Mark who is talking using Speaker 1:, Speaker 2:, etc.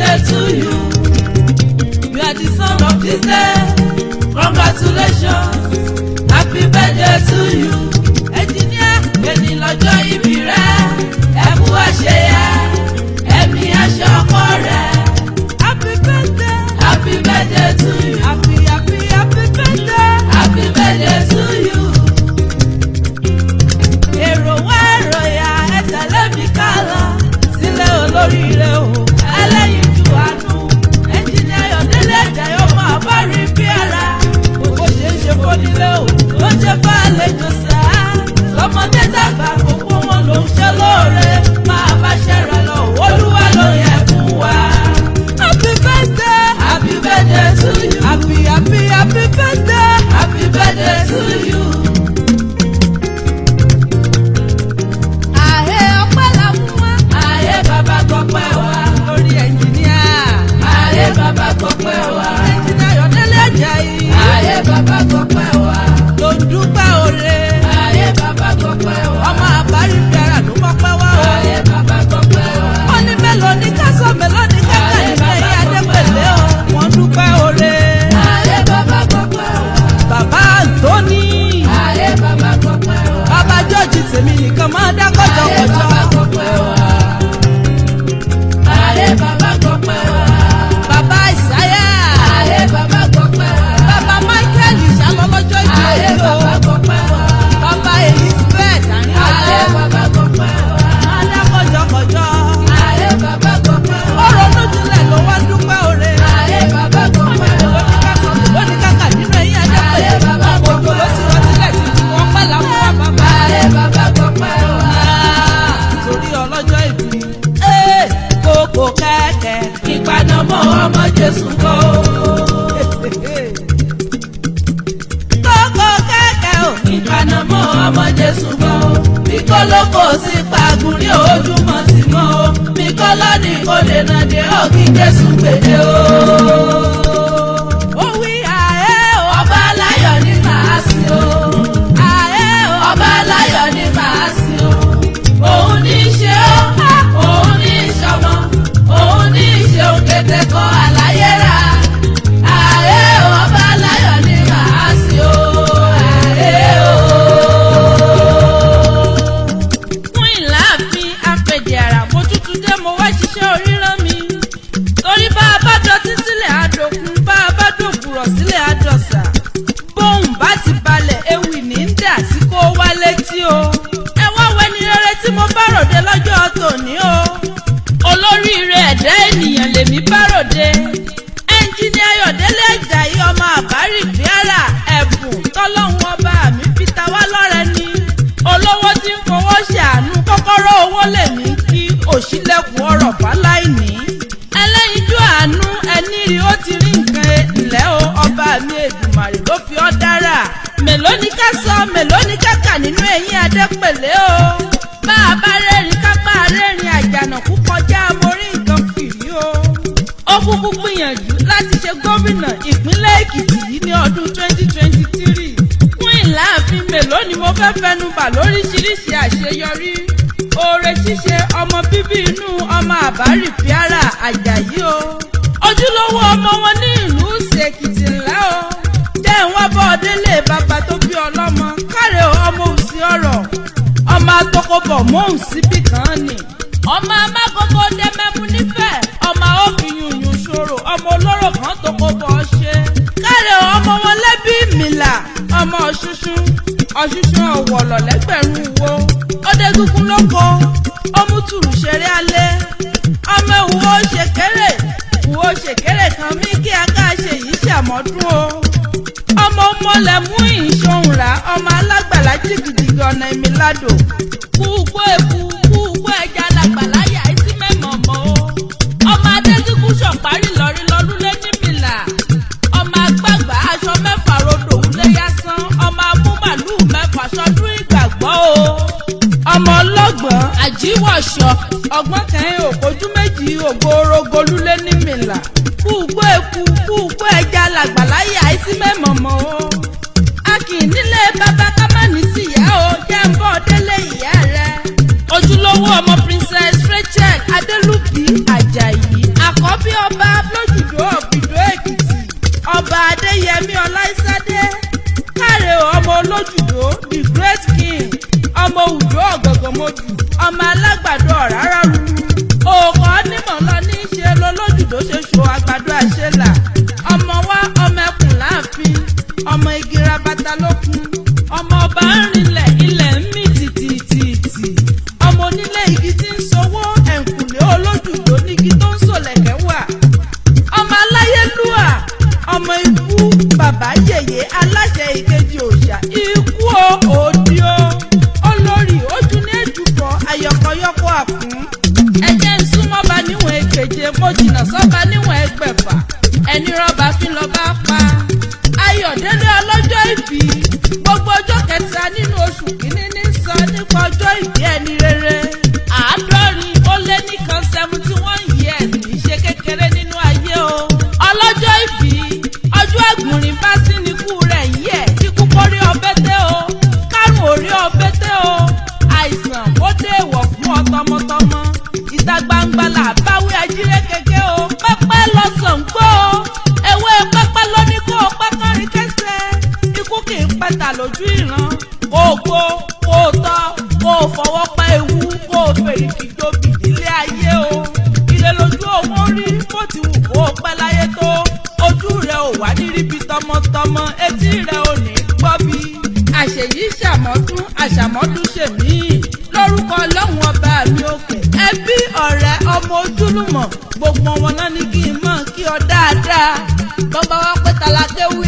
Speaker 1: birthday to you. You are the son of this day. Congratulations. Happy birthday to you. Engineer, èní lọ́jọ́ ìbí rẹ̀. Ẹ̀kú àṣeyẹ, ẹ̀mí àṣẹ ọkọ rẹ̀. Happy birthday. Happy birthday to you. Happy birthday. Happy birthday to you. Èrò wá èrò ya ẹ tẹ̀lé mi ká lọ sílé olóríire o. Ẹlẹ́yinjú àánú. Engineer Ayọ̀délé Àjàyí ọmọ àbárí bí ara. Gbogbo ṣe é ṣe fónílé o. Ó ṣe bá àlejò sá. Lọ́mọdé dàgbà gbogbo wọn ló ń ṣe lóore. Máa bá ṣẹ̀rẹ̀ lọ, Olúwa ló yẹ fún wa. Happy birthday. Happy birthday to you. Happy birthday. Happy birthday to you. Ààyè ọpẹ́ la fún wa. Ààyè bàbá gbọ́pẹ́ wa. Lórí ẹnjìníà. Ààyè bàbá gbọ́pẹ́ wa. Ẹnjìníà Ayọ̀délé Àjàyí. Ààyè bàbá gbọ́pẹ́ wa. Ló ń dúpẹ́ oore. Ààyè bàbá gbọ́pẹ́ wa. Ọmọ àbárí fẹ́ràn ló mọ́pẹ́ wá o. Ààyè bàbá gbọ́pẹ́ wa. Wọ́n ní mélòó ní ká sọ mélòó ní ká kà ní ẹ̀yìn Adépèlé o. Wọ́n dúpẹ́ oore. Ààyè bàbá gbọ́pẹ́ wa. Bàbá Anthony. Ààyè bàbá gbọ́pẹ́ wa. Bàbá George tèmi nìkan máa dá kọjọkọjọ. Ààyè bàbá gbọ́pẹ́ wa. Ààyè bàbá gbọ́pẹ́ wa. Bàbá Ìsáyà. Ààyè bàbá gbọ́pẹ́ wa. Bàbá Michael ìṣàlọ́lọ́jọ́ ìjọ
Speaker 2: Ààyè
Speaker 1: ìlú.
Speaker 2: bàbá gbọ́pẹ́ wa.
Speaker 1: Bàbá Elizabeth àárín
Speaker 2: Ààyè
Speaker 1: ọjọ́.
Speaker 2: bàbá gbọ́pẹ́ wa.
Speaker 1: Máa dá kọjọkọjọ.
Speaker 2: Ààyè bàbá gbọ́pẹ́ wa.
Speaker 1: Ó ronú jinlẹ̀ ló wá dúpẹ́ oore.
Speaker 2: Ààyè bàbá gbọ́pẹ́ wa.
Speaker 1: Lóní kàkà nínú ẹ̀yìn Adépèlé.
Speaker 2: Ààyè bàbá
Speaker 1: Gbogbo ló ti rọ sílẹ̀ títí wọ́n pẹ́ làwọn wá bàbá.
Speaker 2: Ààyè bàbá gbọ́pẹ́ wa.
Speaker 1: Torí ọlọ́jọ́ ìbí. Kókó kẹ́kẹ́.
Speaker 2: Ìpanamọ́ ọmọ Jésù kọ́.
Speaker 1: Kókó kẹ́kẹ́ o.
Speaker 2: Ìpanamọ́ ọmọ Jésù kọ́. Bí kólókò sí pàgùrí ojúmọ́ sí mọ́ o. Bí kọ́lọ́dì kò dènà dé ọ̀ kí Jésù gbèdé o.
Speaker 1: Ó wí ààyè o.
Speaker 2: Ọba aláyọ̀ ni màá sìn o.
Speaker 1: Ààyè o.
Speaker 2: Ọba aláyọ̀ ni màá sìn o. Òun ní í ṣe ó. Òun ní í ṣọmọ. Òun ní í ṣe òkété kan àláyé rà. Ààyè o, ọba aláyọ̀ ni màá sìn o. Ààyè o.
Speaker 1: Fún ìlàáfin apèdè àrà mo tútù dé mo wá ṣiṣẹ́ oríran mi. Torí bá a bá dọtí sílẹ̀ àdòkun bá a bá dòkùrọ̀ sílẹ̀ àdọ̀sà. Bóun bá ti balẹ̀ ewì ní ń dà sí kó wá létí o. Ẹ wá wẹni rere tí mo bá ròde lọ́jọ́ tòní o. Olóríire ẹ̀dá ènìyàn lèmi bá ròde. Ẹnjíníà Ayọ̀délé Àjàyí ọmọ àbárí bíárà ẹ̀bùn tọ́lọ́hun ọba mi fi ta wá lọ́rẹ ni. Olówó tí ń fowó ṣàánú kọ́kọ́rọ́ owó lèmi kí òṣìlẹ̀kùn ọ̀rọ̀ fáláìní. Ẹlẹ́yinjú àánú ẹni rí ó ti rí nǹkan ilẹ̀ o ọba mi Èdùmàrè ló fi ọ́ dára. Mélòó ni ká sọ mélòó ni ká kà nínú ẹ̀yìn Adépèlé o. Bá a bá rẹ́rìn kápá rẹ́rìn àjànàkú kọjá morí nǹkan fìrí o. Ó kúkú gbìyànjú láti ṣe gómìnà ìpínlẹ̀ Èkìtì yìí ní ọdún 2023. Fún ìlàáfin mélòó ni mo fẹ́ fẹnubà lóríṣiríṣi àṣeyọrí. Oore ṣíṣe ọmọ bíbí inú ọmọ àbárí bíárà Àjàyí o. Ojúlówó ọmọ wọn ní ìlú Ìsè Èkìtì ńlá o. Jẹ́ ìwọ́n bọ́ délé bàbá tó bí ọlọ́mọ. Káre ọmọ òsì ọ̀rọ̀. Ọmọ atọkọbọ̀ mọ́hùn síbì kan ni. Ọmọ amákòókò dẹ́mẹ́mú nífẹ̀ẹ́. Ọmọ òfìyùnyùn ṣòro. Ọmọ olóró kan tọkọbọ̀ ṣe. Káre ọmọ wọn lẹ́bí Mìlà. Ọmọ Ọ̀ṣunṣun. Ọ̀ṣunṣun ọ̀wọ̀lọ̀ lẹ́gbẹ̀rún wo. Ọdẹ́gúngún lóko. Ó mú tùrù ṣeré alẹ́. Ọmọ ìwò ṣèkéré. Ìwò ṣèkéré kan mí kí aká ṣe yìí ṣàmọ́dún o. Ọmọ mọ́lẹ̀ mú ìṣòhùn rà. Ọmọ alágbàlá jìgìjìgì ọ̀nà ìmìládò. Kúùgbó eku kúùgbó ẹja làgbàlá yà á sí mẹ́mọ̀ọ́mọ́ o. Ọmọ adégúngún ṣọ̀parí lọ́rí lọ́lúlé ní Mìlà. Ọmọ agbàgbà aṣọ mẹ́fà rodò wúlé yásán. Ọmọ amúmàlúù mẹ́fà ṣọdún ìgbàgbọ́ o. Ọmọ ọlọ́gbọ̀n àjíwọ̀ṣọ ọgbọ́n kẹ́hìn òkojú méjì ògbórogolúlé ní Mìlà. Kúùgbó eku kúùgbó ẹja làgbàlá yà á sí mẹ́mọ̀ọ́mọ́ o. A kì í nílé bàbá ká má ní tìyá o. Jẹ́ ń bọ̀ délé ìyá rẹ̀. Ojúlówó ọmọ Princess Rachel Adélùbí Àjàyí àkọ́bí olójúdó the great king ọmọ òjò ọ̀gọ̀gọ̀mọdù ọmọ alágbàdo ọ̀rárá ruru òkò nímọ̀ lọ ní í ṣe lolójúdó ṣe ṣo àgbàdo àṣelà ọmọ wa ọmọ ẹkùn láàfin ọmọ igi rabata lókun ọmọ ọba ń rinlẹ̀ ilẹ̀ ń mì tìtìtìtì ọmọ onílé igi tí ń sowó ẹ̀ǹkùlé olójúdó nígi tó ń sòlẹ̀kẹ́ wà ọmọ aláyélúwà ọmọ ikú bàbá yèyé aláṣẹ ìkejì òòṣà ikú òdi o olórí ojú ní èjùbọ ayọkọyọkọ àkún ẹjẹ ń súnmọ́ba níwọ̀n èkejì mo jìnnà sọ́ba níwọ̀n ẹgbẹ̀fà ẹni rọ́bà fi lọ bá pa ayọ̀délé ọlọ́jọ́ ìbí gbogbo ọjọ́ kẹta nínú oṣù kìíní ní sọ nípa ọjọ́ ìbí ẹni rere àádọ́rin ó lé nìkan 71 years kì í ṣe kékeré nínú ayé o ọlọ́jọ́ ìbí ọjọ́ àgùnrín bá sí nikú rẹ̀ yí ẹ̀ kíkú kórí ọbẹ̀ tẹ́ o kárùn orí ọbẹ̀ tẹ́ o àìsàn ó dé èèwọ̀ fún ọ tọmọtọmọ ìta gbangba là báwí ajílẹ̀ kéke o pẹ́pẹ́ lọ́sàn gbó o ewé pẹ́pẹ́ lóní kó o pẹ́ kọrin kẹsẹ̀ ikú kì í pẹ́ta lójú ìran kó o gbó kó o tọ́ kó o fọwọ́ pa ewu kó o fèrè kìjọbì nílé ayé o ilé lójú owó rí bó ti wù kó o pẹ́ láyé tó ojú rẹ̀ ò wá ní ríbi tọmọtọmọ etí rẹ̀ ò ní gbọ́ bí. àṣèyí ṣàmọ́dún àṣàmọ́dún ṣèmí lórúkọ ọlọ́run ọba mi òkè ẹbí ọ̀rẹ́ ọmọ ojúlùmọ̀ gbogbo wọn náà ní kí n mọ̀ kí ọ dáadáa bọ́bá wá pé tàlàkéwé